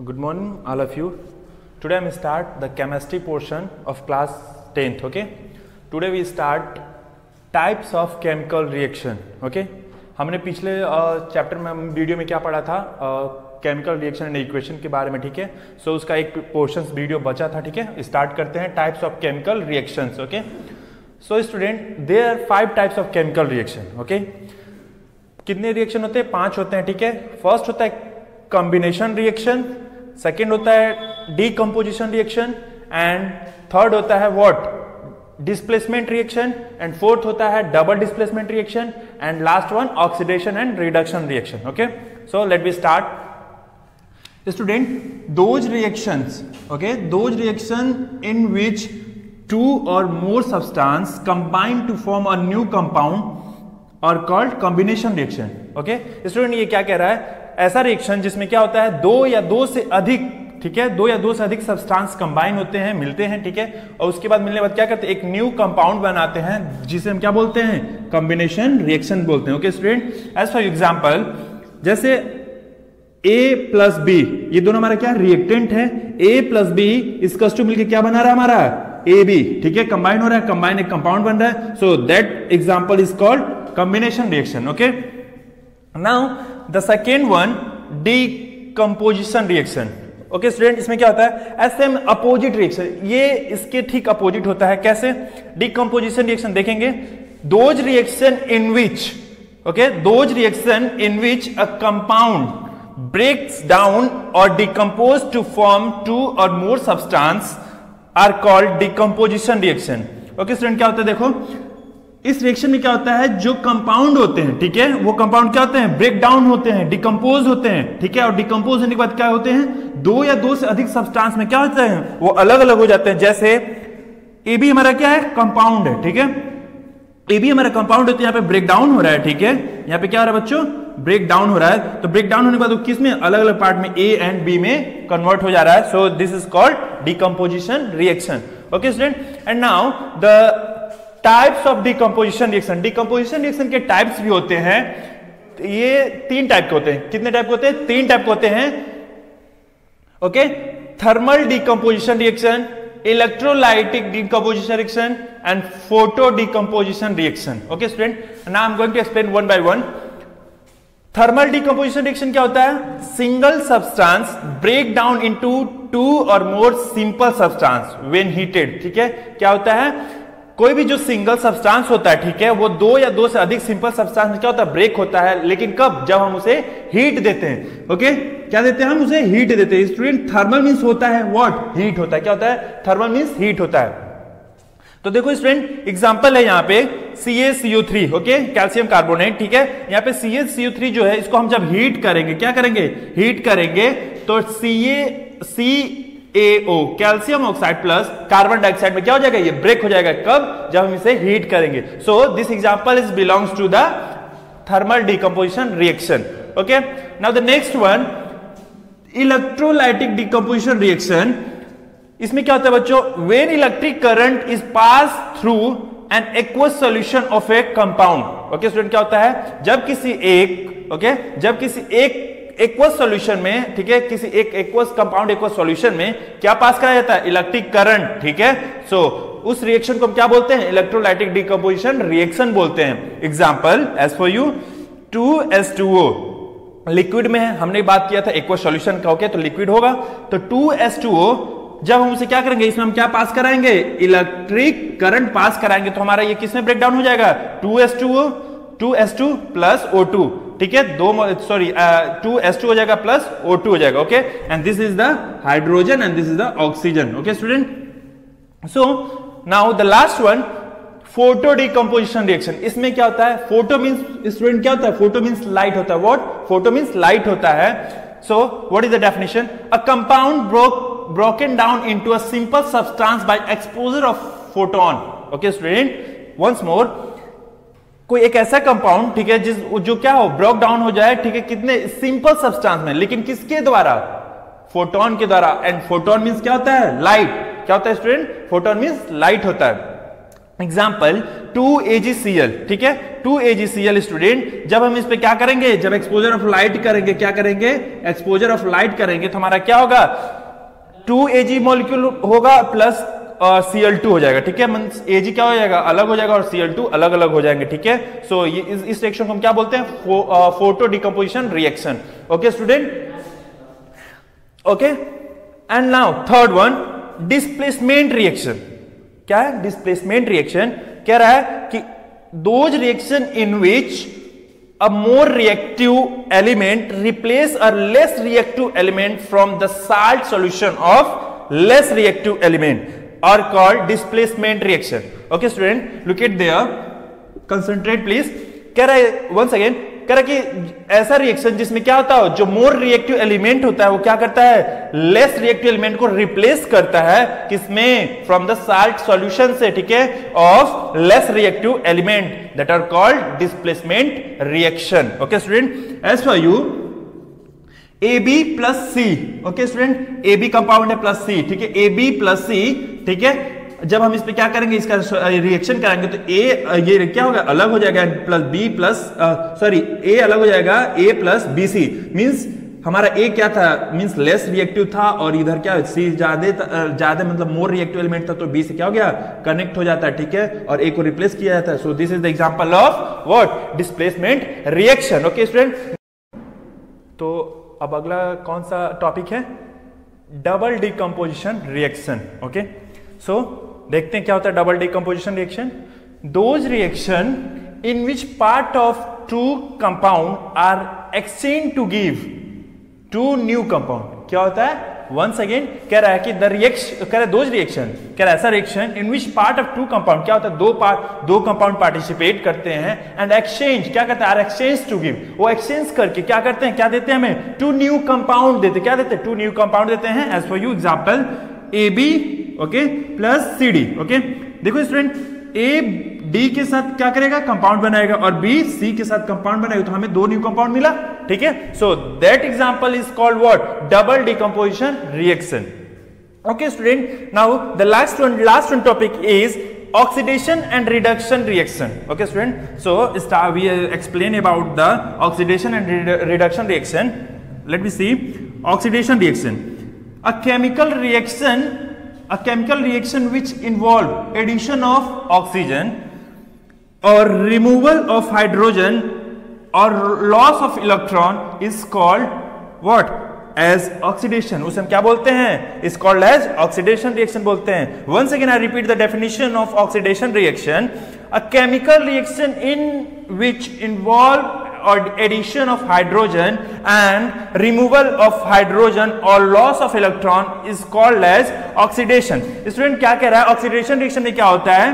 Good morning all of you. Today I will start the chemistry portion of class 10th. Okay, today we start types of chemical reaction. Okay, हमने पिछले chapter में video में क्या पढ़ा था, chemical reaction and equation के बारे में. ठीक है, सो उसका एक पोर्शन वीडियो बचा था. ठीक है, स्टार्ट करते हैं types of chemical reactions. Okay, so student there are 5 types of chemical reaction. Okay, कितने रिएक्शन होते हैं? 5 होते हैं. ठीक है, फर्स्ट होता है कॉम्बिनेशन रिएक्शन, सेकेंड होता है डीकम्पोजिशन रिएक्शन, एंड थर्ड होता है what, displacement reaction, and fourth होता है double displacement reaction, and last one oxidation and reduction reaction. Okay, so let we start. Student, those reactions, okay, those reaction in which 2 or more substance combine to form a new compound are called combination reaction. okay, student ये क्या कह रहा है? ऐसा reaction जिसमें क्या होता है, 2 या 2 से अधिक, ठीक है, 2 या 2 से अधिक सब्सटेंस कंबाइन होते हैं, मिलते हैं. ठीक है, और उसके बाद मिलने के बाद क्या करते हैं, एक न्यू कंपाउंड बनाते हैं जिसे हम क्या बोलते हैं, कॉम्बिनेशन रिएक्शन बोलते हैं. Okay student, as for example, जैसे A प्लस बी, ये दोनों हमारा क्या रिएक्टेंट है. A प्लस बी इसका टू मिलकर क्या बना रहा है हमारा ए बी. ठीक है, कंबाइन हो रहा है, कंबाइन एक कंपाउंड बन रहा है. So that example is called combination reaction. Okay, now the second one, decomposition reaction. Okay student, इसमें क्या होता है, एसएम अपोजिट रिएक्शन, ये इसके ठीक अपोजिट होता है. कैसे? डीकम्पोजिशन रिएक्शन देखेंगे, those reaction in which, okay, those reaction in which a compound breaks down or decompose to form 2 or more substance are called decomposition reaction. Okay student, क्या होता है देखो, इस रिएक्शन में क्या होता है, जो कंपाउंड होते हैं, ठीक है, वो कंपाउंड क्या होते हैं, ब्रेक डाउन होते हैं, डिकम्पोज होते हैं. ठीक है, और डिकम्पोज होने के बाद क्या होते हैं, 2 या 2 से अधिक सब्सटेंस में क्या होते हैं, वो अलग अलग हो जाते हैं. जैसे ए बी हमारा क्या है, कंपाउंड है. ठीक है, ए बी हमारा कंपाउंड है, तो यहाँ पे ब्रेक डाउन हो रहा है. ठीक है, यहाँ पे क्या हो रहा है बच्चों, ब्रेक डाउन हो रहा है. तो ब्रेक डाउन होने के बाद किस में, अलग अलग पार्ट में ए एंड बी में कन्वर्ट हो जा रहा है. So this is called decomposition reaction. Okay student, and now the types of decomposition reaction. Decomposition reaction के टाइप्स भी होते हैं. ये 3 टाइप के होते हैं. कितने टाइप के होते हैं? 3 टाइप के होते हैं. Okay, thermal decomposition reaction, electrolytic decomposition reaction, and photo decomposition reaction. Okay student, now I am going to explain one by one. Thermal decomposition reaction क्या होता है, single substance break down into 2 और more simple substance when heated. ठीक है, क्या होता है, कोई भी जो सिंगल सब्सटेंस होता है, ठीक है, वो 2 या 2 से अधिक सिंपल सब्सटेंस में क्या होता है, ब्रेक होता है. लेकिन कब, जब हम उसे हीट देते हैं. ओके, क्या देते हैं, हम उसे हीट देते हैं. स्टूडेंट, थर्मल मींस होता है व्हाट, हीट होता है. क्या होता है, थर्मल मींस हीट होता है. तो देखो स्टूडेंट, एग्जांपल है यहाँ पे CaCO3. Okay, calcium carbonate. ठीक है, यहाँ पे CaCO3 जो है, इसको हम जब हीट करेंगे, क्या करेंगे, हीट करेंगे, तो CaCO calcium oxide plus carbon dioxide में क्या हो जाएगा, ये ब्रेक हो जाएगा. कब, जब हम इसे हीट करेंगे. So this example is belongs to the thermal decomposition reaction. Okay, now the next one, electrolytic decomposition reaction. इसमें क्या होता है बच्चों, when electric current is pass through an aqueous solution of a compound. Okay student, क्या होता है, जब किसी एक, ओके, जब किसी एक एक्वस सॉल्यूशन में, ठीक है, किसी एक एक्वस कंपाउंड एक्वस सॉल्यूशन में क्या पास कराया जाता है, इलेक्ट्रिक करंट. ठीक है, सो उस रिएक्शन को हम क्या बोलते हैं, इलेक्ट्रोलाइटिक डीकम्पोजिशन रिएक्शन बोलते हैं. Example as for you, 2H2O liquid में है, हमने बात किया था एक्वस सॉल्यूशन का. ओके, तो लिक्विड होगा, तो 2H2O जब हम उसे क्या करेंगे, इसमें हम क्या पास कराएंगे, इलेक्ट्रिक करंट पास कराएंगे, तो हमारा ये किसमें ब्रेक डाउन हो जाएगा, 2H2 प्लस O2. ठीक है, 2H2 हो जाएगा प्लस O2 हो जाएगा. Okay, and this is the hydrogen and this is the oxygen. Okay student, so now the last one, photo decomposition reaction. इसमें क्या होता है, फोटो मींस, स्टूडेंट क्या होता है, फोटो मींस लाइट होता है. व्हाट, फोटो मींस लाइट होता है. So what is the definition, a compound broken down into a simple substance by exposure of photon. Okay student, once more, कोई एक ऐसा कंपाउंड, ठीक है, जो क्या हो, ब्रेक डाउन हो जाए, ठीक है, कितने सिंपल सब्सटेंस में, लेकिन किसके द्वारा, फोटोन के द्वारा. एंड फोटोन मींस क्या होता है, लाइट. क्या होता है स्टूडेंट, फोटोन मींस लाइट होता है. एग्जाम्पल 2AgCl, ठीक है, 2AgCl स्टूडेंट, जब हम इस पे क्या करेंगे, जब एक्सपोजर ऑफ लाइट करेंगे, क्या करेंगे, एक्सपोजर ऑफ लाइट करेंगे, तो हमारा क्या होगा, 2Ag मॉलिक्यूल होगा प्लस Cl2 हो जाएगा, ठीक है, मींस Ag क्या हो जाएगा, अलग हो जाएगा और Cl2 अलग अलग हो जाएंगे, ठीक है। सो ये इस रिएक्शन को हम क्या बोलते हैं, photo decomposition reaction. Okay student, okay. And now third one, displacement reaction. क्या है डिस्प्लेसमेंट रिएक्शन? कह रहा है कि those reaction in which a more reactive element replace a less reactive element from the salt solution of less reactive element are called displacement reaction. Okay student, look at there, concentrate please. कह रहा है once again, कह रहा है कि ऐसा reaction जिसमें क्या होता है, जो मोर रिएक्टिव एलिमेंट होता है वो क्या करता है, लेस रिएक्टिव एलिमेंट को रिप्लेस करता है, किसमें, फ्रॉम द साल्ट सॉल्यूशन से, ठीक है, of less reactive element, that are called displacement reaction. Okay student, as for you AB plus C, okay student, AB compound है प्लस C, ठीक है, AB प्लस C, ठीक है, जब हम इस पे क्या करेंगे, इसका रिएक्शन करेंगे तो A ये क्या होगा, अलग हो जाएगा, plus B plus sorry A अलग हो जाएगा, A प्लस BC, मींस हमारा A क्या था, मींस लेस रिएक्टिव था, और इधर क्या C ज्यादा मतलब मोर रिएक्टिव एलिमेंट था, तो B से क्या हो गया, कनेक्ट हो जाता है, ठीक है, और A को रिप्लेस किया जाता है। So this is the example of what, displacement reaction. Okay student, तो अब अगला कौन सा टॉपिक है, double decomposition reaction. Okay, so देखते हैं क्या होता है double decomposition reaction. Those reaction in which part of two compound are exchange to give two new compound. क्या होता है, वंस अगेन कह रहा है कि द रिएक्शन, कह रहा है दोज रिएक्शन, कह रहा है ऐसा reaction in which part of two compound, क्या होता है, दो कंपाउंड पार्टिसिपेट करते हैं, एंड एक्सचेंज क्या करता है, आर एक्सचेंज टू गिव, वो एक्सचेंज करके क्या करते हैं, क्या देते हैं हमें, टू न्यू कंपाउंड देते, क्या देते हैं, टू न्यू कंपाउंड देते हैं। As for you example AB okay plus CD। Okay देखो स्टूडेंट, A D के साथ क्या करेगा, कंपाउंड बनाएगा, और B C के साथ कंपाउंड बनाएगा, तो हमें दो न्यू कंपाउंड मिला, ठीक है। So that example is called what, double decomposition reaction. Okay student, now the last one topic is oxidation and reduction reaction. Okay student, so we explain about the oxidation and reduction reaction. Let me see oxidation reaction, a chemical reaction which involve addition of oxygen or removal of hydrogen or loss of electron is called what, as oxidation. उसे हम क्या बोलते हैं, is called as oxidation reaction बोलते हैं। Once again I repeat the definition of oxidation reaction, a chemical reaction in which involve or addition of hydrogen and removal of hydrogen or loss of electron is called as oxidation. Student क्या कह रहा है, oxidation reaction में क्या होता है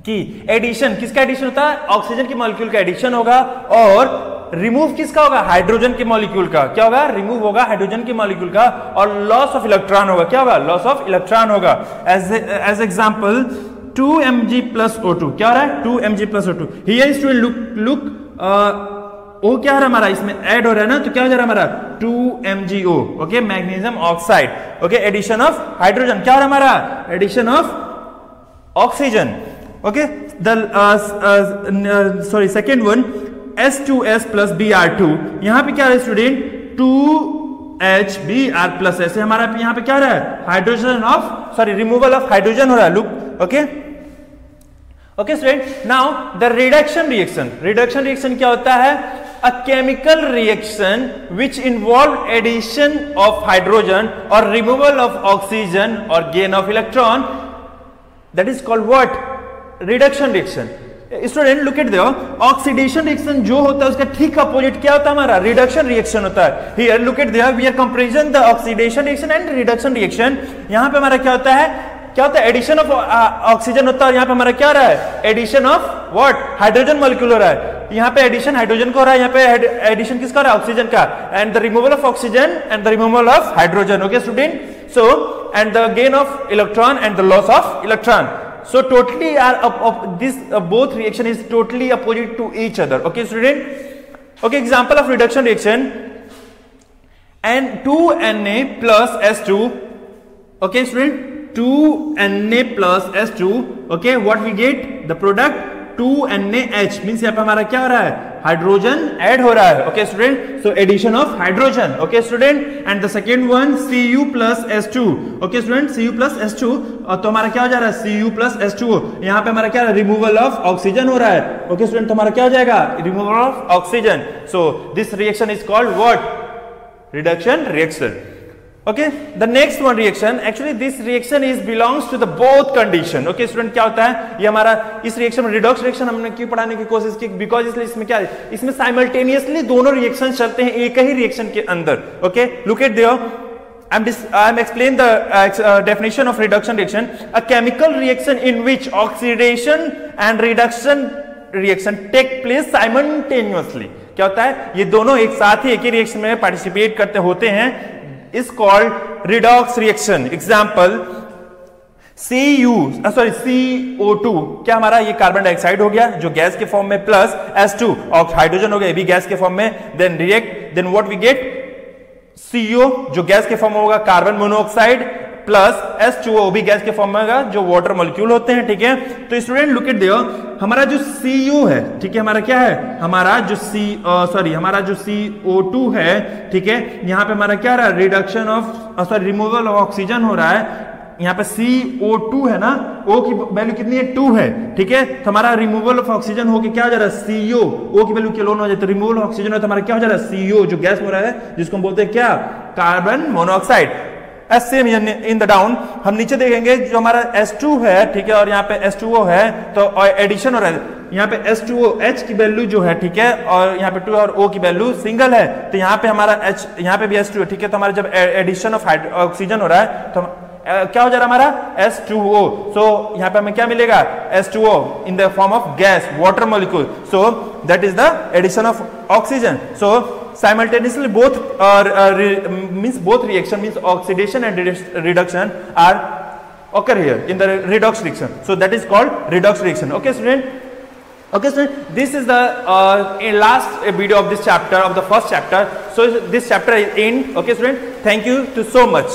कि addition, किसका एडिशन होता है, ऑक्सीजन के मॉलिक्यूल का एडिशन होगा, और रिमूव किसका होगा, हाइड्रोजन के मॉलिक्यूल का, क्या होगा, रिमूव होगा हाइड्रोजन के मॉलिक्यूल का, और लॉस ऑफ इलेक्ट्रॉन होगा, क्या होगा, लॉस ऑफ इलेक्ट्रॉन होगा। As example 2Mg plus O2, क्या हो रहा है, 2Mg plus O2। Here student look ओ क्या हो रहा है हमारा, इसमें ऐड हो रहा है ना, तो क्या हो जा रहा है हमारा 2MgO, okay, magnesium oxide, okay, addition of hydrogen, क्या हो रहा है हमारा, addition of oxygen, okay. Sorry second one S2S plus Br2, यहां पे क्या है स्टूडेंट 2HBr plus, ऐसे हमारा यहां पे क्या हो रहा है, hydrogen of sorry removal of hydrogen हो रहा है, look, okay okay student. Now the reduction reaction, reduction reaction क्या होता है, a chemical reaction which involve addition of hydrogen or removal of oxygen or gain of electron, that is called what, reduction reaction. Student look at there, oxidation reaction जो होता है उसका ठीक opposite क्या होता है हमारा, रिडक्शन रिएक्शन होता है। Here look at there, we are comparison the oxidation reaction and reduction reaction. यहां पे हमारा क्या होता है, क्या होता है, एडिशन ऑफ ऑक्सीजन होता है, और यहां पे हमारा क्या हो रहा है, addition of what, hydrogen molecule हो रहा है। यहां पे एडिशन हाइड्रोजन का हो रहा है, यहां पे एडिशन किसका हो रहा है, ऑक्सीजन का, and the removal of oxygen and the removal of hydrogen. Okay student, so and the gain of electron and the loss of electron. So totally this both reaction is totally opposite to each other. Okay student. Okay, example of reduction reaction, and 2Na plus S2. Okay student, 2Na plus H2, okay, what we get the product 2NaH means यहाँ पे हमारा क्या हो रहा है, hydrogen add हो रहा है, okay student, so addition of hydrogen, okay student, and the second one Cu plus H2, okay student, Cu plus H2, तो हमारा क्या हो जा रहा है, Cu plus H2, यहाँ पे हमारा क्या रिमूवल ऑफ ऑक्सीजन हो रहा है, ओके स्टूडेंट, तो हमारा क्या हो जाएगा, removal of oxygen, so this reaction is called what, reduction reaction. Okay, the next one reaction, actually this reaction is belongs to the both condition. Okay student, क्या होता है ये हमारा इस रिएक्शन में रिडॉक्स रिएक्शन हमने क्यों पढ़ाने की कोशिश की, बिकॉज इसलिए इसमें क्या है, इसमें साइमल्टेनियसली दोनों रिएक्शन चलते हैं एक ही रिएक्शन के अंदर. Okay, look at there, I'm explain the definition of reduction reaction. A chemical reaction in which oxidation and reduction reaction take place simultaneously. क्या होता है, ये दोनों एक साथ ही एक ही रिएक्शन में पार्टिसिपेट करते होते हैं, is called redox reaction. Example, CO2, क्या हमारा ये कार्बन डाइऑक्साइड हो गया जो गैस के फॉर्म में, प्लस H2 और हाइड्रोजन हो गया ये भी गैस के फॉर्म में, then react, then what we get CO जो गैस के फॉर्म में होगा कार्बन मोनोऑक्साइड, प्लस H2O भी गैस के फॉर्म में होगा जो वाटर मॉलिक्यूल होते हैं, ठीक है. तो स्टूडेंट लुक एट देयर, हमारा जो Cu है, ठीक है, हमारा क्या है, हमारा जो हमारा जो CO2 है, ठीक है, यहाँ पे हमारा क्या रहा है, reduction of removal of oxygen हो रहा है, यहाँ पे CO2 है ना, O की वैल्यू कितनी है, 2 है, ठीक है, तो हमारा रिमूवल ऑफ ऑक्सीजन होके क्या हो जा रहा है, CO, O की वैल्यू केलोन हो जाए, तो रिमूवल ऑफ ऑक्सीजन है तो हमारा क्या हो जा रहा है, CO जो गैस हो रहा है जिसको हम बोलते हैं क्या, carbon monoxide. Same in the down हम नीचे देखेंगे जो हमारा H2 है, ठीक है, और यहाँ पे H2O है, तो एडिशन हो रहा है, यहाँ पे H2O H की वैल्यू जो है, ठीक है, और यहाँ पे 2 और O की वैल्यू सिंगल है, तो यहाँ पे हमारा H, यहाँ पे भी H2 है, ठीक है, तो हमारा जब एडिशन ऑफ ऑक्सीजन हो रहा है तो क्या हो जा रहा है हमारा H2O, सो यहाँ पे हमें क्या मिलेगा, H2O in the form of gas water molecule, so that is the addition of oxygen. So simultaneously both means both reaction means oxidation and reduction are occur here in the redox reaction, so that is called redox reaction. Okay student, okay student, this is the last video of this chapter, of the first chapter, so this chapter is end. Okay student, thank you so much.